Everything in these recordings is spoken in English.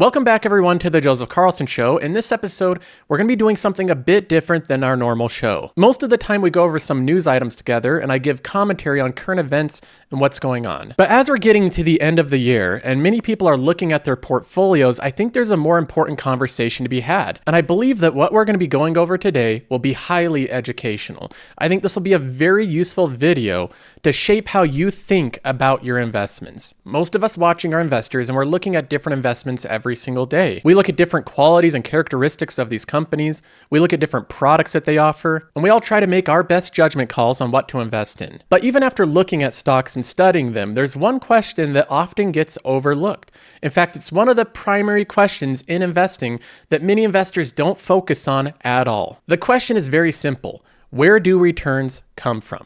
Welcome back everyone to the Joseph Carlson Show. In this episode, we're going to be doing something a bit different than our normal show. Most of the time we go over some news items together and I give commentary on current events and what's going on. But as we're getting to the end of the year and many people are looking at their portfolios, I think there's a more important conversation to be had. And I believe that what we're going to be going over today will be highly educational. I think this will be a very useful video to shape how you think about your investments. Most of us watching are investors and we're looking at different investments every single day. We look at different qualities and characteristics of these companies. We look at different products that they offer, and we all try to make our best judgment calls on what to invest in. But even after looking at stocks and studying them, there's one question that often gets overlooked. In fact, it's one of the primary questions in investing that many investors don't focus on at all. The question is very simple. Where do returns come from?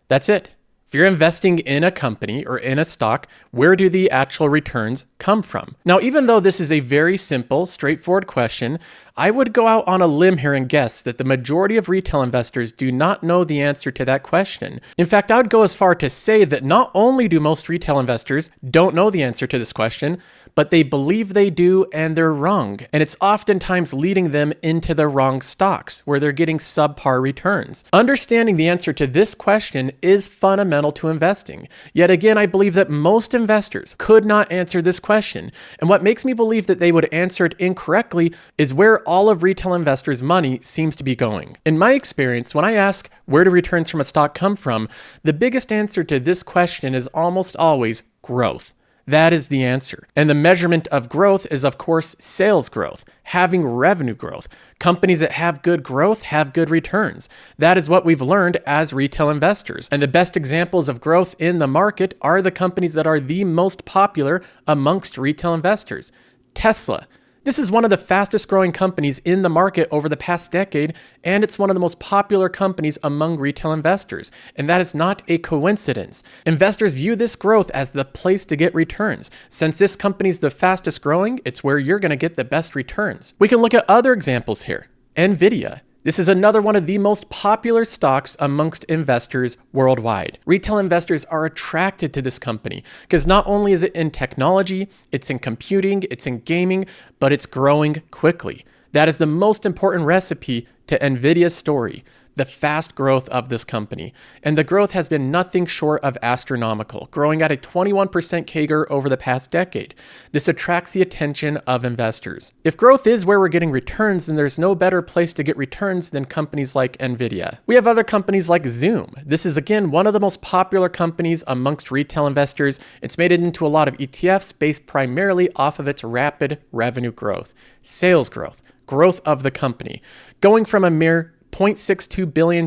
That's it. If you're investing in a company or in a stock, where do the actual returns come from? Now, even though this is a very simple, straightforward question, I would go out on a limb here and guess that the majority of retail investors do not know the answer to that question. In fact, I would go as far to say that not only do most retail investors don't know the answer to this question, but they believe they do and they're wrong. And it's oftentimes leading them into the wrong stocks where they're getting subpar returns. Understanding the answer to this question is fundamental to investing. Yet again, I believe that most investors could not answer this question. And what makes me believe that they would answer it incorrectly is where all of retail investors' money seems to be going. In my experience, when I ask where do returns from a stock come from, the biggest answer to this question is almost always growth. That is the answer. And the measurement of growth is, of course, sales growth, having revenue growth. Companies that have good growth have good returns. That is what we've learned as retail investors. And the best examples of growth in the market are the companies that are the most popular amongst retail investors. Tesla. This is one of the fastest growing companies in the market over the past decade, and it's one of the most popular companies among retail investors. And that is not a coincidence. Investors view this growth as the place to get returns. Since this company is the fastest growing, it's where you're going to get the best returns. We can look at other examples here. Nvidia. This is another one of the most popular stocks amongst investors worldwide. Retail investors are attracted to this company because not only is it in technology, it's in computing, it's in gaming, but it's growing quickly. That is the most important recipe to Nvidia's story, the fast growth of this company. And the growth has been nothing short of astronomical, growing at a 21% CAGR over the past decade. This attracts the attention of investors. If growth is where we're getting returns, then there's no better place to get returns than companies like Nvidia. We have other companies like Zoom. This is again one of the most popular companies amongst retail investors. It's made it into a lot of ETFs based primarily off of its rapid revenue growth, sales growth, growth of the company, going from a mere $0.62 billion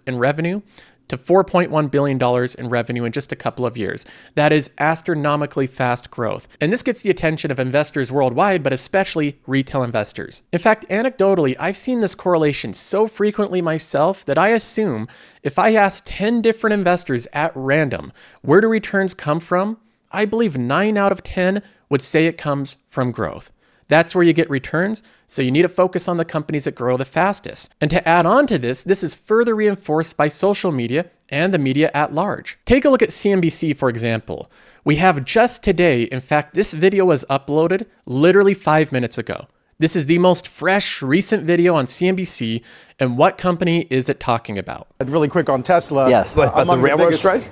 in revenue to $4.1 billion in revenue in just a couple of years. That is astronomically fast growth. And this gets the attention of investors worldwide, but especially retail investors. In fact, anecdotally, I've seen this correlation so frequently myself that I assume if I ask 10 different investors at random, where do returns come from? I believe 9 out of 10 would say it comes from growth. That's where you get returns, so you need to focus on the companies that grow the fastest. And to add on to this, this is further reinforced by social media and the media at large. Take a look at CNBC, for example. We have just today, in fact, this video was uploaded literally 5 minutes ago. This is the most fresh, recent video on CNBC, and what company is it talking about? Really quick on Tesla. Yes. Among the railroad strike?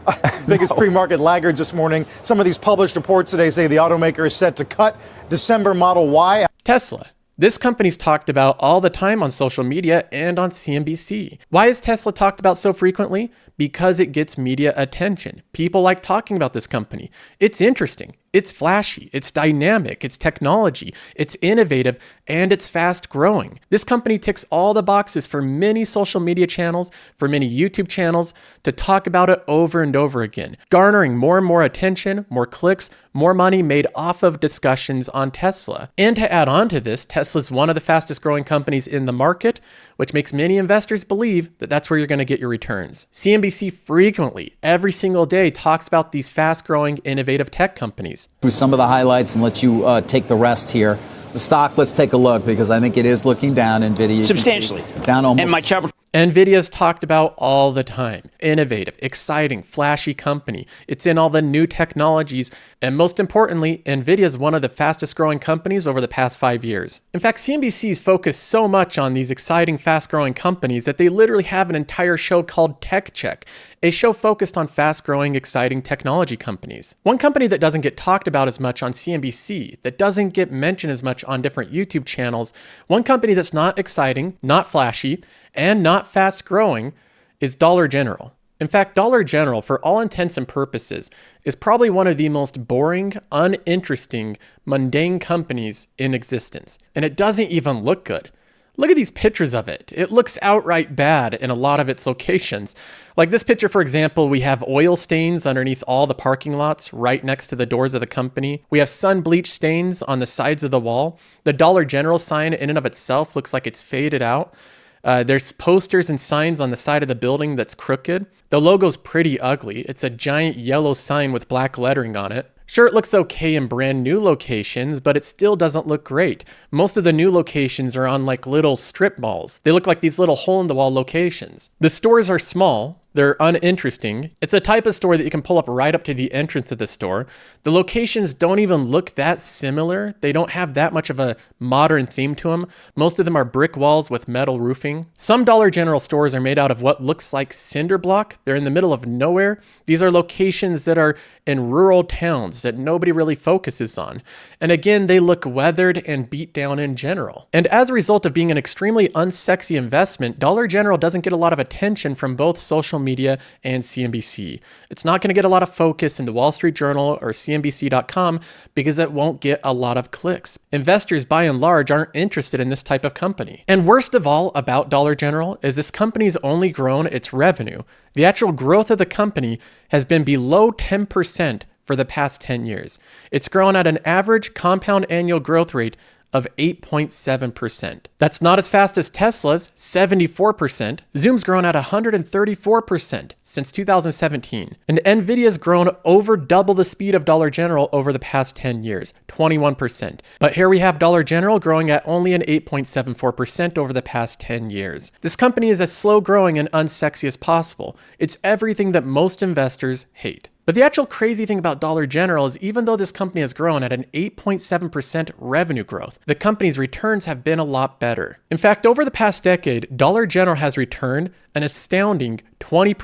biggest pre-market laggards this morning. Some of these published reports today say the automaker is set to cut December Model Y. Tesla. This company's talked about all the time on social media and on CNBC. Why is Tesla talked about so frequently? Because it gets media attention. People like talking about this company. It's interesting. It's flashy, it's dynamic, it's technology, it's innovative, and it's fast growing. This company ticks all the boxes for many social media channels, for many YouTube channels to talk about it over and over again, garnering more and more attention, more clicks, more money made off of discussions on Tesla. And to add on to this, Tesla's one of the fastest growing companies in the market, which makes many investors believe that that's where you're going to get your returns. CNBC frequently, every single day, talks about these fast growing, innovative tech companies. Through some of the highlights and let you take the rest here. The stock, let's take a look because I think it is looking down. Nvidia substantially down almost. And my chapter. NVIDIA's talked about all the time. Innovative, exciting, flashy company. It's in all the new technologies. And most importantly, NVIDIA is one of the fastest growing companies over the past 5 years. In fact, CNBC's focused so much on these exciting, fast growing companies that they literally have an entire show called Tech Check, a show focused on fast growing, exciting technology companies. One company that doesn't get talked about as much on CNBC, that doesn't get mentioned as much on different YouTube channels, one company that's not exciting, not flashy, and not fast growing is Dollar General. In fact, Dollar General, for all intents and purposes, is probably one of the most boring, uninteresting, mundane companies in existence. And it doesn't even look good. Look at these pictures of it. It looks outright bad in a lot of its locations. Like this picture, for example, we have oil stains underneath all the parking lots right next to the doors of the company. We have sun bleach stains on the sides of the wall. The Dollar General sign in and of itself looks like it's faded out. There's posters and signs on the side of the building that's crooked. The logo's pretty ugly. It's a giant yellow sign with black lettering on it. Sure, it looks okay in brand new locations, but it still doesn't look great. Most of the new locations are on like little strip malls. They look like these little hole-in-the-wall locations. The stores are small. They're uninteresting. It's a type of store that you can pull up right up to the entrance of the store. The locations don't even look that similar. They don't have that much of a modern theme to them. Most of them are brick walls with metal roofing. Some Dollar General stores are made out of what looks like cinder block. They're in the middle of nowhere. These are locations that are in rural towns that nobody really focuses on. And again, they look weathered and beat down in general. And as a result of being an extremely unsexy investment, Dollar General doesn't get a lot of attention from both social media and CNBC. It's not going to get a lot of focus in the Wall Street Journal or CNBC.com because it won't get a lot of clicks. Investors, by and large, aren't interested in this type of company. And worst of all about Dollar General is this company's only grown its revenue. The actual growth of the company has been below 10% for the past 10 years. It's grown at an average compound annual growth rate of 8.7%. That's not as fast as Tesla's 74%. Zoom's grown at 134% since 2017. And Nvidia's grown over double the speed of Dollar General over the past 10 years, 21%. But here we have Dollar General growing at only an 8.74% over the past 10 years. This company is as slow growing and unsexy as possible. It's everything that most investors hate. But the actual crazy thing about Dollar General is even though this company has grown at an 8.7% revenue growth, the company's returns have been a lot better. In fact, over the past decade, Dollar General has returned an astounding 20%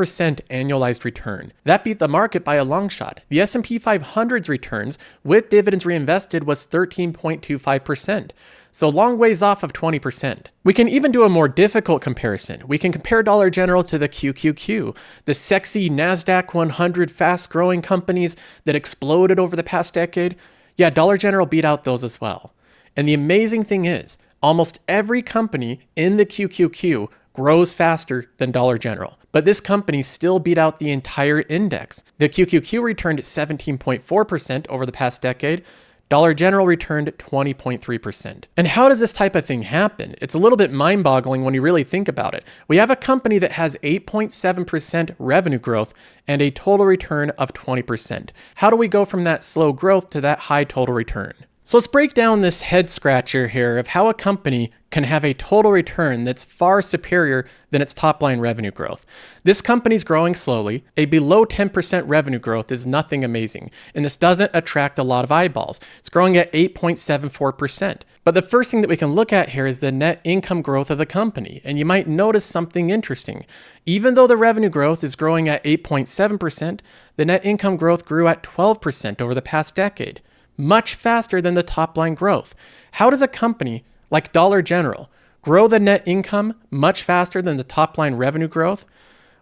annualized return. That beat the market by a long shot. The S&P 500's returns with dividends reinvested was 13.25%. So long ways off of 20%. We can even do a more difficult comparison. We can compare Dollar General to the QQQ, the sexy NASDAQ 100 fast-growing companies that exploded over the past decade. Yeah, Dollar General beat out those as well. And the amazing thing is, almost every company in the QQQ grows faster than Dollar General. But this company still beat out the entire index. The QQQ returned 17.4% over the past decade. Dollar General returned 20.3%. And how does this type of thing happen? It's a little bit mind-boggling when you really think about it. We have a company that has 8.7% revenue growth and a total return of 20%. How do we go from that slow growth to that high total return? So let's break down this head scratcher here of how a company can have a total return that's far superior than its top line revenue growth. This company's growing slowly. A below 10% revenue growth is nothing amazing, and this doesn't attract a lot of eyeballs. It's growing at 8.74%. But the first thing that we can look at here is the net income growth of the company, and you might notice something interesting. Even though the revenue growth is growing at 8.7%, the net income growth grew at 12% over the past decade. Much faster than the top line growth. How does a company like Dollar General grow the net income much faster than the top line revenue growth?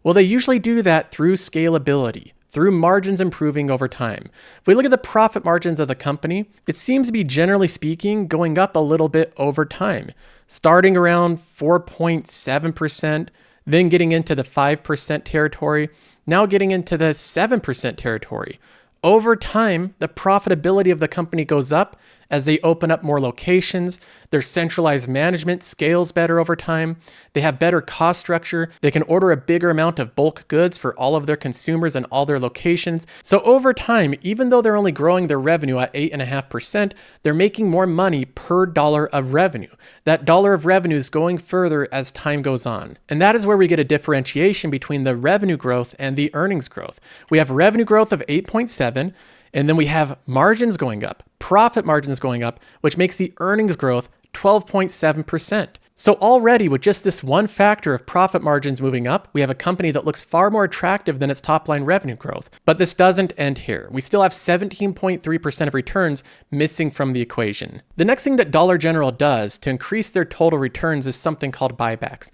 Well, they usually do that through scalability, through margins improving over time. If we look at the profit margins of the company, it seems to be generally speaking going up a little bit over time, starting around 4.7%, then getting into the 5% territory, now getting into the 7% territory. Over time, the profitability of the company goes up as they open up more locations. Their centralized management scales better over time. They have better cost structure. They can order a bigger amount of bulk goods for all of their consumers and all their locations. So over time, even though they're only growing their revenue at 8.5%, they're making more money per dollar of revenue. That dollar of revenue is going further as time goes on. And that is where we get a differentiation between the revenue growth and the earnings growth. We have revenue growth of 8.7, and then we have margins going up, profit margins going up, which makes the earnings growth 12.7%. So already with just this one factor of profit margins moving up, we have a company that looks far more attractive than its top line revenue growth. But this doesn't end here. We still have 17.3% of returns missing from the equation. The next thing that Dollar General does to increase their total returns is something called buybacks.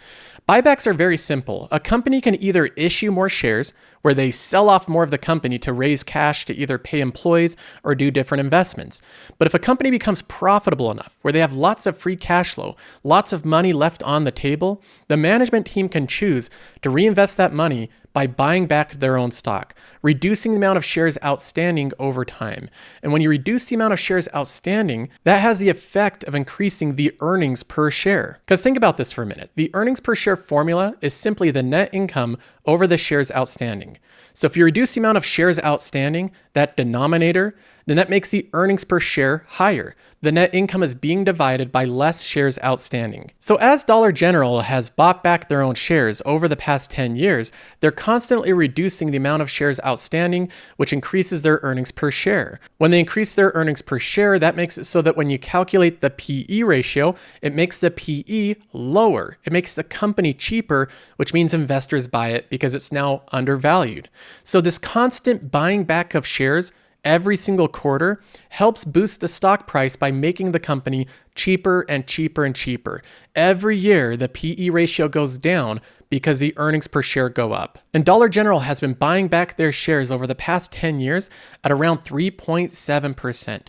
Buybacks are very simple. A company can either issue more shares, where they sell off more of the company to raise cash to either pay employees or do different investments. But if a company becomes profitable enough, where they have lots of free cash flow, lots of money left on the table, the management team can choose to reinvest that money by buying back their own stock, reducing the amount of shares outstanding over time. And when you reduce the amount of shares outstanding, that has the effect of increasing the earnings per share. Because think about this for a minute. The earnings per share formula is simply the net income over the shares outstanding. So if you reduce the amount of shares outstanding, that denominator, then that makes the earnings per share higher. The net income is being divided by less shares outstanding. So as Dollar General has bought back their own shares over the past 10 years, they're constantly reducing the amount of shares outstanding, which increases their earnings per share. When they increase their earnings per share, that makes it so that when you calculate the PE ratio, it makes the PE lower. It makes the company cheaper, which means investors buy it because it's now undervalued. So this constant buying back of shares every single quarter helps boost the stock price by making the company cheaper and cheaper and cheaper. Every year, the PE ratio goes down because the earnings per share go up. And Dollar General has been buying back their shares over the past 10 years at around 3.7%.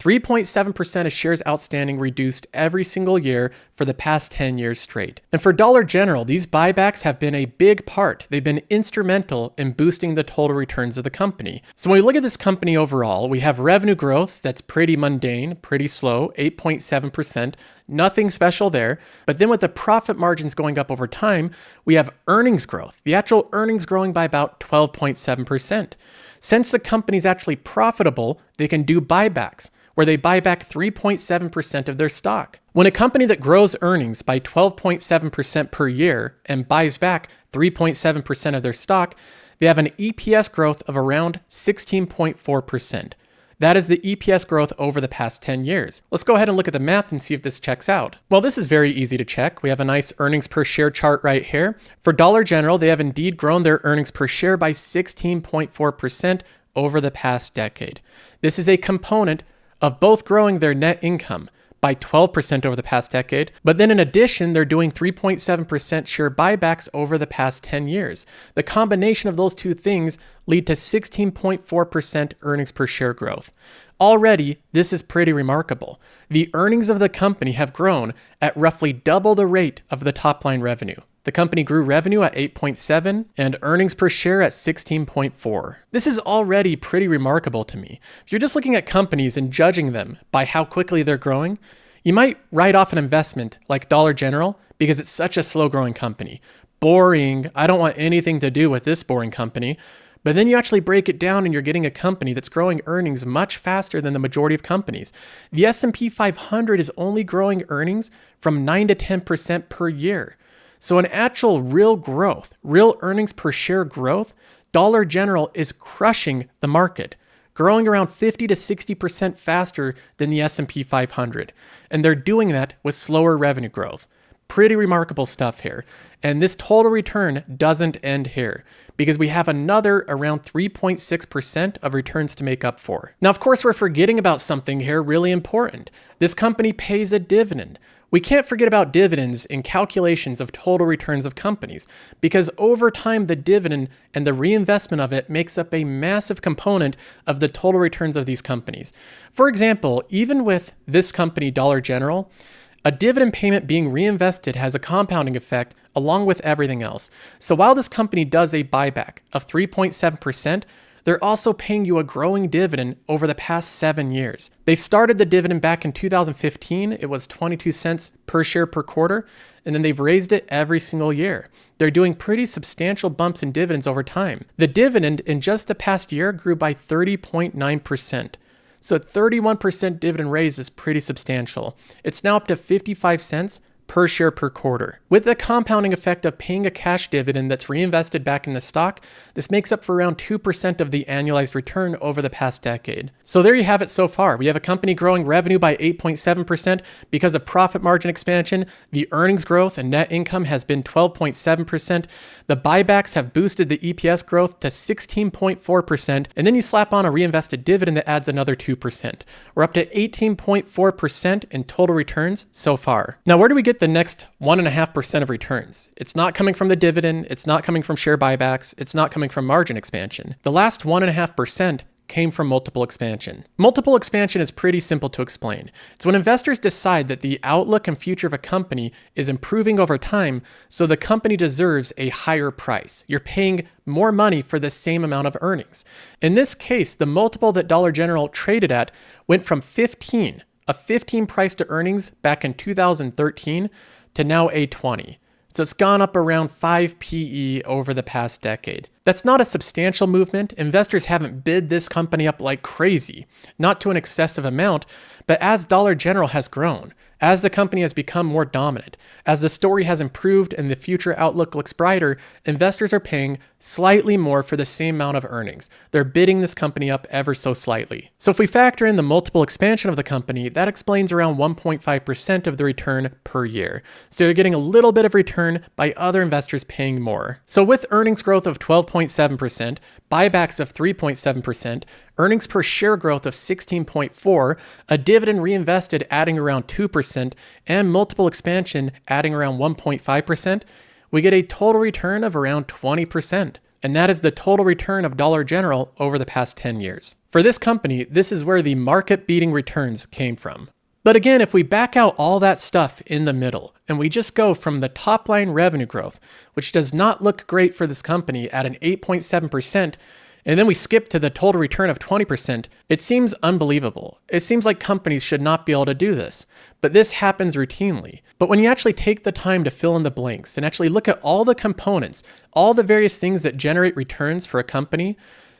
3.7% of shares outstanding reduced every single year for the past 10 years straight. And for Dollar General, these buybacks have been a big part. They've been instrumental in boosting the total returns of the company. So when we look at this company overall, we have revenue growth that's pretty mundane, pretty slow, 8.7%. Nothing special there. But then with the profit margins going up over time, we have earnings growth. The actual earnings growing by about 12.7%. Since the company's actually profitable, they can do buybacks, where they buy back 3.7% of their stock. When a company that grows earnings by 12.7% per year and buys back 3.7% of their stock, they have an EPS growth of around 16.4%. That is the EPS growth over the past 10 years. Let's go ahead and look at the math and see if this checks out. Well, this is very easy to check. We have a nice earnings per share chart right here. For Dollar General, they have indeed grown their earnings per share by 16.4% over the past decade. This is a component of both growing their net income by 12% over the past decade, but then in addition, they're doing 3.7% share buybacks over the past 10 years. The combination of those two things lead to 16.4% earnings per share growth. Already, this is pretty remarkable. The earnings of the company have grown at roughly double the rate of the top line revenue. The company grew revenue at 8.7 and earnings per share at 16.4. This is already pretty remarkable to me. If you're just looking at companies and judging them by how quickly they're growing, you might write off an investment like Dollar General because it's such a slow growing company. Boring. I don't want anything to do with this boring company. But then you actually break it down and you're getting a company that's growing earnings much faster than the majority of companies. The S&P 500 is only growing earnings from 9 to 10% per year. So in actual real growth, real earnings per share growth, Dollar General is crushing the market, growing around 50 to 60% faster than the S&P 500. And they're doing that with slower revenue growth. Pretty remarkable stuff here. And this total return doesn't end here because we have another around 3.6% of returns to make up for. Now, of course, we're forgetting about something here really important. This company pays a dividend. We can't forget about dividends in calculations of total returns of companies because over time, the dividend and the reinvestment of it makes up a massive component of the total returns of these companies. For example, even with this company, Dollar General, a dividend payment being reinvested has a compounding effect along with everything else. So while this company does a buyback of 3.7%, They're also paying you a growing dividend over the past 7 years. They started the dividend back in 2015. It was 22 cents per share per quarter, and then they've raised it every single year. They're doing pretty substantial bumps in dividends over time. The dividend in just the past year grew by 30.9%. So 31% dividend raise is pretty substantial. It's now up to 55 cents per share per quarter. With the compounding effect of paying a cash dividend that's reinvested back in the stock, this makes up for around 2% of the annualized return over the past decade. So there you have it so far. We have a company growing revenue by 8.7% because of profit margin expansion. The earnings growth and net income has been 12.7%. The buybacks have boosted the EPS growth to 16.4%. And then you slap on a reinvested dividend that adds another 2%. We're up to 18.4% in total returns so far. Now, where do we get the next 1.5% of returns? It's not coming from the dividend. It's not coming from share buybacks. It's not coming from margin expansion. The last 1.5% came from multiple expansion. Multiple expansion is pretty simple to explain. It's when investors decide that the outlook and future of a company is improving over time, so the company deserves a higher price. You're paying more money for the same amount of earnings. In this case, the multiple that Dollar General traded at went from 15 price to earnings back in 2013 to now a 20. So it's gone up around 5 PE over the past decade. That's not a substantial movement. Investors haven't bid this company up like crazy, not to an excessive amount, but as Dollar General has grown, as the company has become more dominant, as the story has improved and the future outlook looks brighter, investors are paying slightly more for the same amount of earnings. They're bidding this company up ever so slightly. So if we factor in the multiple expansion of the company, that explains around 1.5% of the return per year. So they're getting a little bit of return by other investors paying more. So with earnings growth of 12.7%, buybacks of 3.7%, earnings per share growth of 16.4%, a dividend reinvested adding around 2%, and multiple expansion adding around 1.5%, we get a total return of around 20%. And that is the total return of Dollar General over the past 10 years. For this company, this is where the market-beating returns came from. But again, if we back out all that stuff in the middle, and we just go from the top line revenue growth, which does not look great for this company at an 8.7%, and then we skip to the total return of 20%, it seems unbelievable. It seems like companies should not be able to do this, but this happens routinely. But when you actually take the time to fill in the blanks and actually look at all the components, all the various things that generate returns for a company,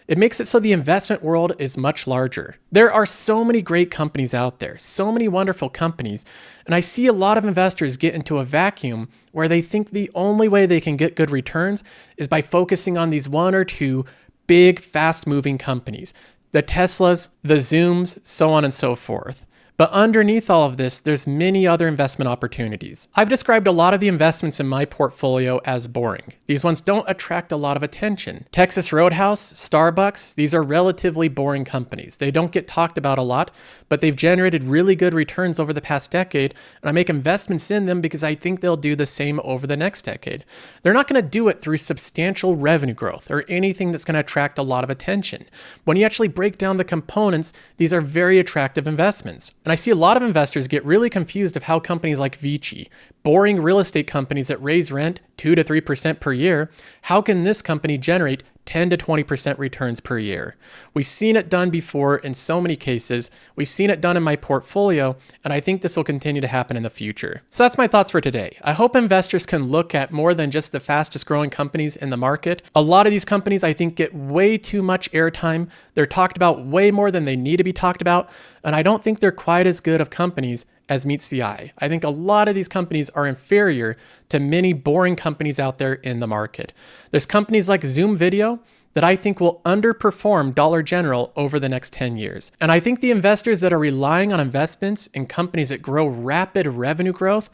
it makes it so the investment world is much larger. There are so many great companies out there, so many wonderful companies, and I see a lot of investors get into a vacuum where they think the only way they can get good returns is by focusing on these one or two big, fast-moving companies, the Teslas, the Zooms, so on and so forth. But underneath all of this, there's many other investment opportunities. I've described a lot of the investments in my portfolio as boring. These ones don't attract a lot of attention. Texas Roadhouse, Starbucks, these are relatively boring companies. They don't get talked about a lot, but they've generated really good returns over the past decade, and I make investments in them because I think they'll do the same over the next decade. They're not going to do it through substantial revenue growth or anything that's going to attract a lot of attention. When you actually break down the components, these are very attractive investments. And I see a lot of investors get really confused of how companies like Vici, boring real estate companies that raise rent 2 to 3% per year, how can this company generate 10 to 20% returns per year? We've seen it done before in so many cases. We've seen it done in my portfolio, and I think this will continue to happen in the future. So that's my thoughts for today. I hope investors can look at more than just the fastest growing companies in the market. A lot of these companies I think get way too much airtime. They're talked about way more than they need to be talked about, and I don't think they're quite as good of companies as meets the eye. I think a lot of these companies are inferior to many boring companies out there in the market. There's companies like Zoom Video that I think will underperform Dollar General over the next 10 years. And I think the investors that are relying on investments in companies that grow rapid revenue growth,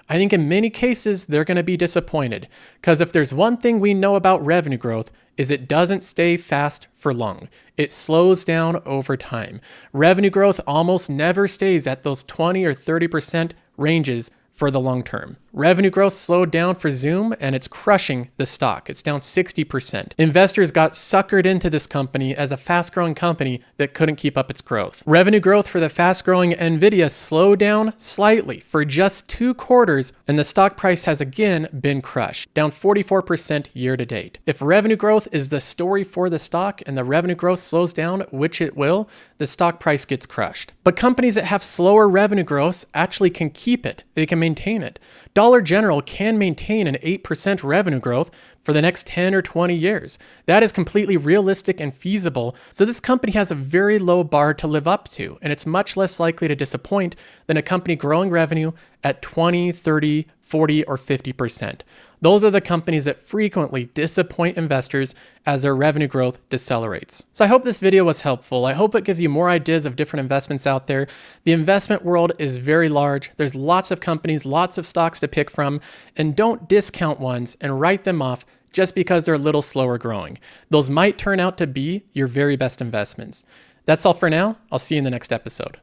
I think in many cases, they're going to be disappointed. Because if there's one thing we know about revenue growth, is it doesn't stay fast for long. It slows down over time. Revenue growth almost never stays at those 20 or 30% ranges for the long term. Revenue growth slowed down for Zoom and it's crushing the stock. It's down 60%. Investors got suckered into this company as a fast-growing company that couldn't keep up its growth. Revenue growth for the fast-growing Nvidia slowed down slightly for just 2 quarters, and the stock price has again been crushed, down 44% year to date. If revenue growth is the story for the stock and the revenue growth slows down, which it will, the stock price gets crushed. But companies that have slower revenue growth actually can keep it. They can maintain it. Dollar General can maintain an 8% revenue growth for the next 10 or 20 years. That is completely realistic and feasible. So this company has a very low bar to live up to, and it's much less likely to disappoint than a company growing revenue at 20, 30, 40, or 50%. Those are the companies that frequently disappoint investors as their revenue growth decelerates. So I hope this video was helpful. I hope it gives you more ideas of different investments out there. The investment world is very large. There's lots of companies, lots of stocks to pick from, and don't discount ones and write them off just because they're a little slower growing. Those might turn out to be your very best investments. That's all for now. I'll see you in the next episode.